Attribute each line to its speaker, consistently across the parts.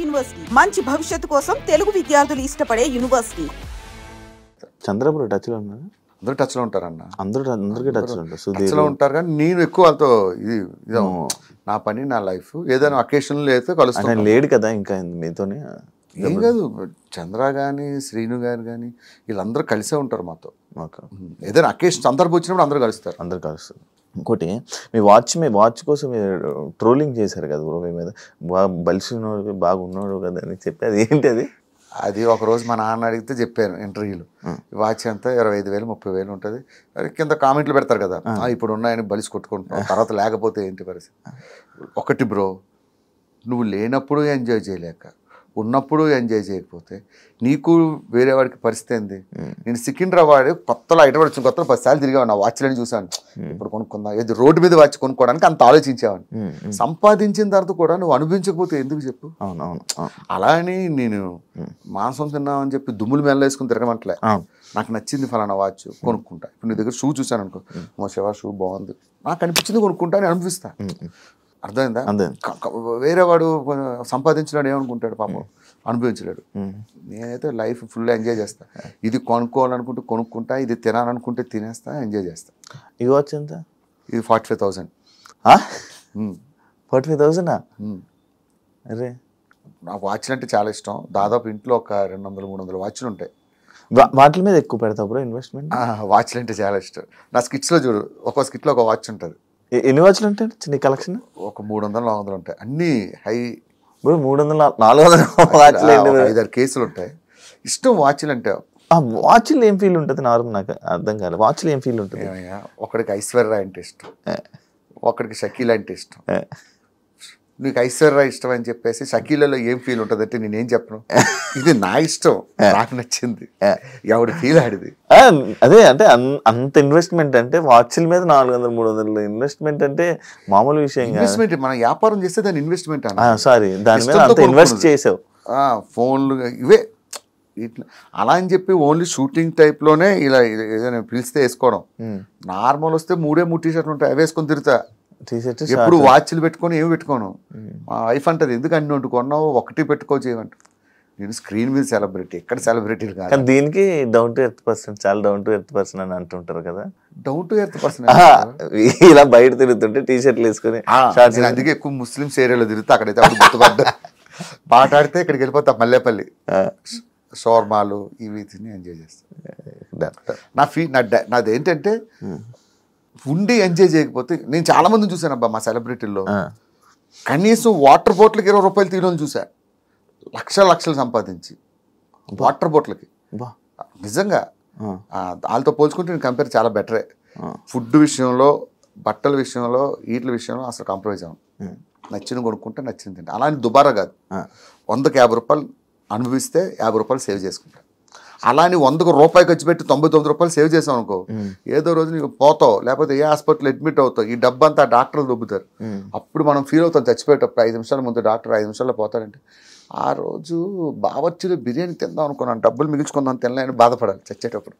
Speaker 1: University మంచి భవిష్యత్తు కోసం తెలుగు విద్యార్థులు ఇష్టపడే యూనివర్సిటీ.
Speaker 2: చంద్రబాబు టచ్ లో ఉన్నారు,
Speaker 3: అందరూ టచ్ లో ఉంటారన్న,
Speaker 2: అందరికీ టచ్ లో ఉంటారు.
Speaker 3: టచ్ లో ఉంటారు కానీ నేను ఎక్కువ వాళ్ళతో ఇది నా పని నా లైఫ్ ఏదైనా అకేషన్ అయితే కలుస్తాను.
Speaker 2: లేడు కదా ఇంకా మీతోనే.
Speaker 3: ఏం కాదు, చంద్ర కానీ శ్రీను గారు కానీ వీళ్ళందరూ కలిసే ఉంటారు మాతో. ఏదైనా అకేషన్ సందర్భం వచ్చినప్పుడు అందరూ కలుస్తారు.
Speaker 2: ఇంకోటి మీ వాచ్ కోసం మీరు ట్రోలింగ్ చేశారు కదా బ్రో, మీ మీద బలిసి ఉన్నాడు బాగున్నాడు కదా అని చెప్పి అది ఏంటి
Speaker 3: అది ఒకరోజు మా నాన్న అడిగితే చెప్పాను ఇంటర్వ్యూలో, వాచ్ అంతా 25,000 30,000 ఉంటుంది. అది కింద కామెంట్లు పెడతారు కదా, ఇప్పుడు ఉన్నాయని బలిసి కొట్టుకుంటున్నాం, తర్వాత లేకపోతే ఏంటి పరిస్థితి. ఒకటి బ్రో, నువ్వు లేనప్పుడు ఎంజాయ్ చేయలేక ఉన్నప్పుడు ఎంజాయ్ చేయకపోతే నీకు వేరే వాడికి పరిస్థితి ఏంది? నేను సికింద్రాబాద్ కొత్తలో ఐటమ్ వచ్చిన కొత్తలో 10 సార్లు తిరిగాను, నా వాచ్లని చూసాను. ఇప్పుడు కొనుక్కుందా, ఏది రోడ్డు మీద వాచ్ కొనుక్కోవడానికి అంత ఆలోచించాను. సంపాదించిన తర్వాత కూడా నువ్వు అనుభవించకపోతే ఎందుకు చెప్పు? అలా అని నేను మాంసం తిన్నామని చెప్పి దుమ్ములు మెల్లేసుకుని తిరగమంటలే. నాకు నచ్చింది ఫలానా వాచ్ కొనుక్కుంటా. ఇప్పుడు నీ దగ్గర షూ చూసాను అనుకో, మా శివ షూ బాగుంది, నాకు అనిపించింది కొనుక్కుంటా అని అనుభవిస్తా. అర్థమైందా? వేరే వాడు సంపాదించలేడు, ఏమనుకుంటాడు పాపం, అనుభవించలేడు. నేనైతే లైఫ్ ఫుల్ ఎంజాయ్ చేస్తా. ఇది కొనుక్కోవాలనుకుంటే కొనుక్కుంటా, ఇది తినాలనుకుంటే తినేస్తా, ఎంజాయ్ చేస్తా.
Speaker 2: ఈ వాచ్ ఎంత?
Speaker 3: ఇది 45,000.
Speaker 2: 45,000? అరే,
Speaker 3: నాకు వాచ్లు అంటే చాలా ఇష్టం. దాదాపు ఇంట్లో ఒక 200-300 వాచ్లు ఉంటాయి.
Speaker 2: వాటి మీద ఎక్కువ పెడతావు బ్రో ఇన్వెస్ట్మెంట్?
Speaker 3: వాచ్లు అంటే చాలా ఇష్టం. నా స్కిట్స్లో చూడు, ఒక్కో స్కిట్లో ఒక వాచ్ ఉంటుంది.
Speaker 2: ఎన్ని వాచ్లు ఉంటాయి చిన్న కలెక్షన్?
Speaker 3: ఒక 300-400 ఉంటాయి, అన్ని హై.
Speaker 2: 300-400 వాచ్లు
Speaker 3: 5-6 కేసులు ఉంటాయి. ఇష్టం వాచ్లు అంటే.
Speaker 2: వాచ్లు ఏం ఫీల్ ఉంటుంది? నార్మల్ నాకు అర్థం కాలేదు, వాచ్లు ఏం ఫీల్ ఉంటుంది?
Speaker 3: ఒకడికి ఐశ్వర్య అంటే ఇష్టం, ఒకడికి షకీల్ అంటే ఇష్టం. నీకు ఐశ్వర్య ఇష్టం అని చెప్పేసి షకీలలో ఏం ఫీల్ ఉంటుంది అంటే నేనేం చెప్పను, ఇది నా ఇష్టం, నాకు నచ్చింది, ఎవడి ఫీల్ ఆడిది.
Speaker 2: అదే అంటే అంత ఇన్వెస్ట్మెంట్ అంటే వాచ్ల మీద 400-300 ఇన్వెస్ట్మెంట్ అంటే మామూలు విషయం.
Speaker 3: ఇన్వెస్ట్మెంట్ మనం వ్యాపారం చేస్తే దాని ఇన్వెస్ట్మెంట్ అన్న.
Speaker 2: సారీ, దాని మీద అంత ఇన్వెస్ట్ చేసావు.
Speaker 3: ఫోన్లు ఇవే ఇట్లా అలా అని చెప్పి ఓన్లీ షూటింగ్ టైప్లోనే ఇలా ఏదైనా పిలిస్తే వేసుకోవడం. నార్మల్ వస్తే 3 టీ-షర్ట్లు ఉంటాయి, అవి వేసుకొని తిరుగుతా. ఎప్పుడు వాచ్లు పెట్టుకొని ఏమి పెట్టుకోను. మా వైఫ్ అంటది, ఎందుకు అన్ని వండుకున్నావు, ఒకటి పెట్టుకోవచ్చు ఏమంట. నేను స్క్రీన్ మీద సెలబ్రిటీ, ఎక్కడ సెలబ్రిటీలు కాదు.
Speaker 2: దీనికి డౌన్ టు ఎర్త్ పర్సన్, చాలా డౌన్ టు ఎర్త్ పర్సన్ అని అంటుంటారు కదా.
Speaker 3: డౌన్ టు ఎర్త్ పర్సన్
Speaker 2: ఇలా బయట తిరుగుతుంటే టీ-షర్ట్లు వేసుకుని,
Speaker 3: అందుకే ఎక్కువ ముస్లిమ్స్ ఏరియాలో తిరుగుతా. అక్కడైతే అప్పుడు గుర్తుపడ్డా, పాట ఆడితే ఇక్కడికి వెళ్ళిపోతా, మల్లేపల్లి షోర్మాలు ఇవి తిని ఎంజాయ్ చేస్తా. నాదేంటంటే ఉండి ఎంజాయ్ చేయకపోతే, నేను చాలా మందిని చూసాను అబ్బా మా సెలబ్రిటీల్లో, కనీసం వాటర్ బాటిల్కి 20 రూపాయలు తీయడం చూసా, లక్షలు సంపాదించి వాటర్ బాటిల్కి. నిజంగా వాళ్ళతో పోల్చుకుంటే నేను కంపేర్ చాలా బెటరే. ఫుడ్ విషయంలో, బట్టల విషయంలో, వీటి విషయంలో అసలు కాంప్రమైజ్ అవ్వను. నచ్చిన కొనుక్కుంటే నచ్చింది తింటే. అలా అని దుబారా కాదు, 100కి 50 రూపాయలు అనుభవిస్తే 50 రూపాయలు సేవ్ చేసుకుంటా. అలా అని 100కు రూపాయి ఖర్చు పెట్టి 99 రూపాయలు సేవ్ చేసాం అనుకో, ఏదో రోజు నీకు పోతావు, లేకపోతే ఏ హాస్పిటల్ అడ్మిట్ అవుతావు, ఈ డబ్బంతా డాక్టర్లు దొబ్బుతారు. అప్పుడు మనం ఫీల్ అవుతాం చచ్చిపోయేటప్పుడు. 5 నిమిషాల ముందు డాక్టర్ 5 నిమిషాల్లో పోతారంటే, ఆ రోజు బావర్చిలో బిర్యానీ తిందాం అనుకున్నాను, డబ్బులు మిగిల్చుకుందాం తినలేని బాధపడాలి చచ్చేటప్పుడు.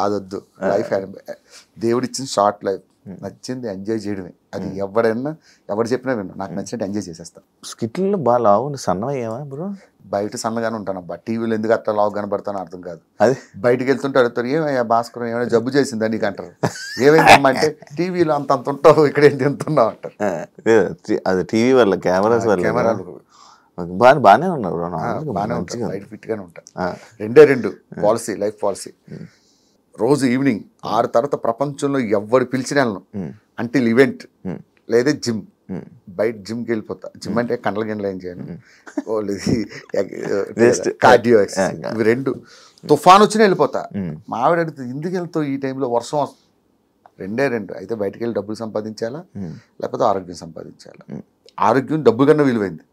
Speaker 3: అదొద్దు. లైఫ్ దేవుడిచ్చిన షార్ట్ లైఫ్, నచ్చింది ఎంజాయ్ చేయడమే. అది ఎవరు చెప్పినా విన్నా, నాకు నచ్చినట్టు ఎంజాయ్ చేసేస్తాను.
Speaker 2: స్కిట్లు బాగా లావు సన్నమయ్యావా బ్రో?
Speaker 3: బయట సన్నగానే ఉంటాను అబ్బా, టీవీలో ఎందుకు అట్లా లావు కనబడతానో అర్థం కాదు. అది బయటకు వెళ్తుంటే అడుగుతారు, ఏమయ్యా భాస్కరం ఏమైనా జబ్బు చేసిందా నీకు అంటారు. ఏమైందమ్మా అంటే, టీవీలో అంత ఉంటావు, ఇక్కడ ఏంటి ఎంతున్నావు అంటారు.
Speaker 2: అది టీవీ వల్ల, కెమెరాలు బాగానే ఉన్నారు,
Speaker 3: బాగానే ఉంటారు, బయట ఫిట్గానే ఉంటారు. 2 పాలసీ, లైఫ్ పాలసీ. రోజు ఈవినింగ్ 6 తర్వాత ప్రపంచంలో ఎవరు పిలిచిన వెళ్ళను, అంటిల్ ఈవెంట్ లేదా జిమ్. బయట జిమ్కి వెళ్ళిపోతా. జిమ్ అంటే కండల గిండలు ఏం చేయను, కార్డియో ఎక్సర్సైజ్, ఇవి 2. తుఫాన్ వచ్చినా వెళ్ళిపోతా. మా ఆవిడ అడిగితే ఎందుకు వెళ్తావు ఈ టైంలో, వర్షం వస్తుంది. 2 అయితే బయటకు వెళ్ళి డబ్బులు సంపాదించాలా, లేకపోతే ఆరోగ్యం సంపాదించాలా. ఆరోగ్యం డబ్బు కన్నా విలువైంది,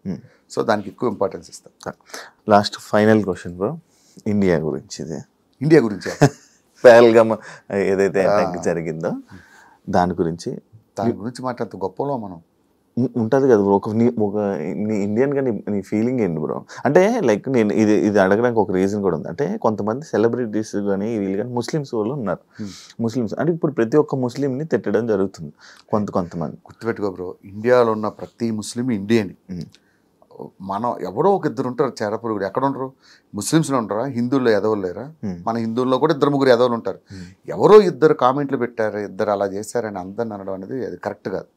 Speaker 3: సో దానికి ఎక్కువ ఇంపార్టెన్స్ ఇస్తాం.
Speaker 2: Last final question bro, India గురించి.
Speaker 3: ఇండియా గురించి
Speaker 2: పహల్గామ్ ఏదైతే అటాక్ జరిగిందో దాని గురించి
Speaker 3: మాట్లాడుతూ గొప్పలో మనం
Speaker 2: ఉంటుంది కదా బ్రో. ఒక ఇండియన్గా నీ ఫీలింగ్ ఏంటి బ్రో? అంటే లైక్ నేను ఇది అడగడానికి ఒక రీజన్ కూడా ఉంది. అంటే కొంతమంది సెలబ్రిటీస్ కానీ వీళ్ళు కానీ ముస్లిమ్స్ వాళ్ళు ఉన్నారు. ముస్లిమ్స్ అంటే ఇప్పుడు ప్రతి ఒక్క ముస్లింని తిట్టడం జరుగుతుంది కొంతమంది.
Speaker 3: గుర్తుపెట్టుకో బ్రో, ఇండియాలో ఉన్న ప్రతి ముస్లిం ఇండియన్. మనం ఎవరో ఒక ఇద్దరు ఉంటారు చేరపురుగుడు. ఎక్కడ ఉండరు? ముస్లిమ్స్లో ఉంటారా? హిందువుల్లో ఎదవలు లేరా? మన హిందువుల్లో కూడా 2-3 ఎదవలు ఉంటారు. ఎవరో ఇద్దరు కామెంట్లు పెట్టారు, ఇద్దరు అలా చేశారని అందరిని అనడం అనేది అది కరెక్ట్ కాదు.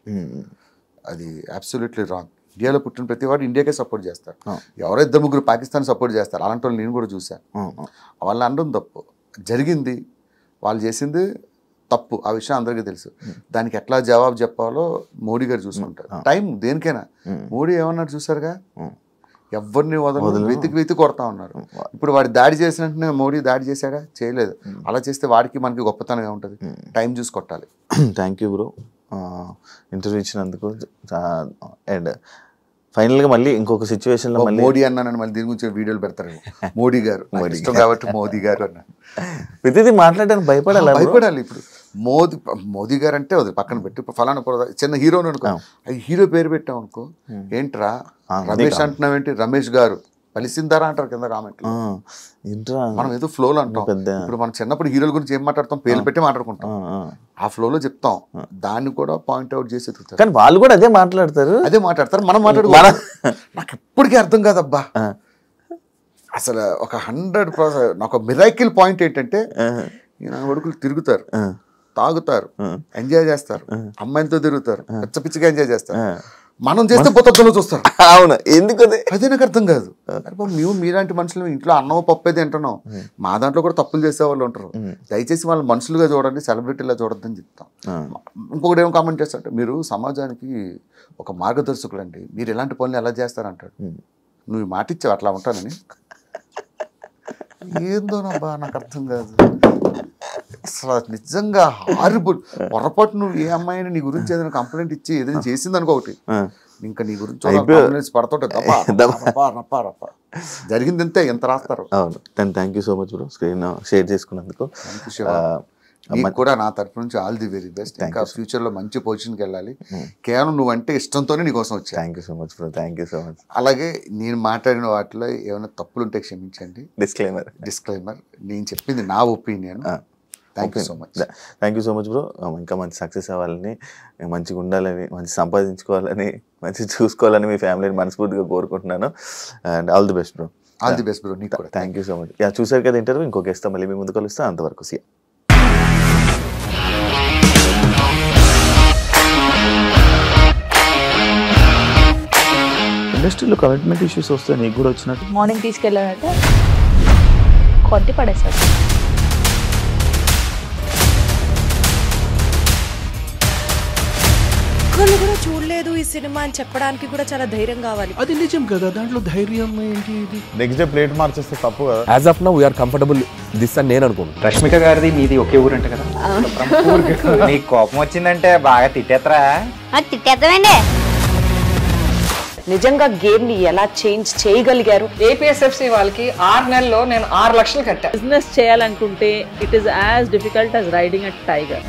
Speaker 3: అది అబ్సల్యూట్లీ రాంగ్. ఇండియాలో పుట్టిన ప్రతి వాడు ఇండియాకే సపోర్ట్ చేస్తారు. ఎవరో 2-3 పాకిస్తాన్ సపోర్ట్ చేస్తారు. అలాంటి వాళ్ళు నేను కూడా చూశాను. వాళ్ళు అనడం తప్పు. జరిగింది, వాళ్ళు చేసింది తప్పు. ఆ విషయం అందరికీ తెలుసు. దానికి ఎట్లా జవాబు చెప్పాలో మోడీ గారు చూసుకుంటారు. టైం దేనికైనా. మోడీ ఏమన్నారు చూసారుగా, ఎవరిని వదలదు, వెతికి కొడతా ఉన్నారు. ఇప్పుడు వాడి దాడి చేసినట్టునే మోడీ దాడి చేశాడా? చేయలేదు. అలా చేస్తే వాడికి మనకి గొప్పతనంగా ఉంటుంది. టైం చూసి కొట్టాలి.
Speaker 2: థ్యాంక్ యూ బ్రో, ఇంటర్వ్యూ ఇచ్చినందుకు. అండ్ ఫైనల్గా మళ్ళీ ఇంకొక సిచ్యువేషన్లో
Speaker 3: మోడీ అన్నానని మళ్ళీ దీని గురించి వీడియోలు పెడతారు. మోడీ గారు ఇష్టం కాబట్టి మోదీ గారు అన్న
Speaker 2: ప్రతిదీ మాట్లాడడానికి భయపడాలి.
Speaker 3: ఇప్పుడు మోదీ గారు అంటే వదిలి పక్కన పెట్టి ఫలానా చిన్న హీరోని అనుకో, హీరో పేరు పెట్టాం అనుకో, ఏంట్రా రమేష్ అంటున్నావు ఏంటి, రమేష్ గారు పలిసిందారా అంటారు కింద కామెంట్లు. మనం ఏదో ఫ్లోలో అంటాం. ఇప్పుడు మనం చిన్నప్పుడు హీరోల గురించి ఏం మాట్లాడతాం, పేర్లు పెట్టి మాట్లాడుకుంటాం. ఆ ఫ్లోలో చెప్తాం, దాన్ని కూడా పాయింట్అవుట్ చేసి ఎదుగుతారు.
Speaker 2: కానీ వాళ్ళు కూడా అదే మాట్లాడతారు.
Speaker 3: మనం మాట్లాడుకోవాలి. నాకు ఎప్పటికీ అర్థం కాదబ్బా అసలు. ఒక 100% నాకు మిరాకిల్ పాయింట్ ఏంటంటే, నా కొడుకులు తిరుగుతారు, తాగుతారు, ఎంజాయ్ చేస్తారు, అమ్మాయిలతో తిరుగుతారు, పిచ్చగా ఎంజాయ్ చేస్తారు. మనం చేస్తే పొద్దులో చూస్తారు.
Speaker 2: అవును, ఎందుకు
Speaker 3: అదే నాకు అర్థం కాదు. మేము మీలాంటి మనుషులు ఇంట్లో అన్నం పప్పేది తింటున్నాం, మా దాంట్లో కూడా తప్పులు చేసే వాళ్ళు ఉంటారు. దయచేసి వాళ్ళు మనుషులుగా చూడండి, సెలబ్రిటీలా చూడొద్దని చెప్తాం. ఇంకొకటి ఏమో కామెంట్ చేస్తారంటే, మీరు సమాజానికి ఒక మార్గదర్శకులండి, మీరు ఎలాంటి పనులు ఎలా చేస్తారంటాడు. నువ్వు మాట ఇచ్చావు అట్లా ఉంటానని. ఏందోనబ్బా నాకు అర్థం కాదు అసలు. నిజంగా హారిబుల్. పొరపాటు నువ్వు ఏ అమ్మాయిని నీ గురించి ఏదైనా కంప్లైంట్ ఇచ్చి ఏదైనా చేసింది అనుకో, ఒకటి ఇంకా నీ గురించి పడుతుంటే రప్ప జరిగింది అంతే, ఎంత రాస్తారు.
Speaker 2: అవును. Thank you so much bro, screen share చేసుకున్నందుకు.
Speaker 3: నీకు కూడా నా తరఫు నుంచి ఆల్ ది వెరీ బెస్ట్. ఇంకా ఫ్యూచర్లో మంచి పొజిషన్కి వెళ్ళాలి. కేవలం నువ్వంటే ఇష్టంతోనే నీకోసం వచ్చా.
Speaker 2: Thank you so much bro, thank you so much.
Speaker 3: అలాగే నేను మాట్లాడిన వాటిలో ఏమైనా తప్పులు ఉంటే క్షమించండి. డిస్క్లైమర్, నేను చెప్పింది నా opinion. Thank you so much.
Speaker 2: Thank you so much bro. ఇంకా మంచి సక్సెస్ అవ్వాలని, మంచిగా ఉండాలని, మంచి సంపాదించుకోవాలని, మంచి చూసుకోవాలని మీ ఫ్యామిలీని మనస్ఫూర్తిగా కోరుకుంటున్నాను. And all the best bro.
Speaker 3: All the best bro. నీకు కూడా
Speaker 2: థ్యాంక్ యూ సో మచ్. చూసారు కదా ఇంటర్వ్యూ. ఇంకో గెస్ట్ మళ్ళీ మీ ముందు కలుస్తా. అంతవరకు సీ. ఇండస్ట్రీలో కమిట్మెంట్ ఇష్యూస్ వస్తే నీకు కూడా వచ్చినట్టు.
Speaker 4: మార్నింగ్ తీసుకెళ్ళాడంటే కొట్టి పడేశాడు.
Speaker 5: ఒక్కళ్ళు కూడా చూడలేదు ఈ సినిమా అని చెప్పడానికి కూడా చాలా ధైర్యం కావాలి.
Speaker 6: అది నిజం కదా, దాంట్లో ధైర్యం ఏంటి?
Speaker 2: నెక్స్ట్ డే ప్లేట్ మార్చేస్తే తప్పు కదా.
Speaker 7: As of now we are comfortable this అని నేను అనుకుంటున్నాను.
Speaker 8: రష్మిక గారిది మీది ఒకే ఊరు అంట కదా. నీకు కోపం వచ్చిందంటే బాగా తిట్టేత్తరా?
Speaker 4: తిట్టేద్దామండి.
Speaker 5: నిజంగా గేమ్ ని ఎలా చేంజ్ చేయగలిగారు?
Speaker 9: ఏపీఎస్ఎఫ్సి వాళ్ళకి 6 నెలల్లో నేను 6 లక్షలు కట్టా.
Speaker 4: బిజినెస్ చేయాలనుకుంటే it is as difficult as riding a tiger.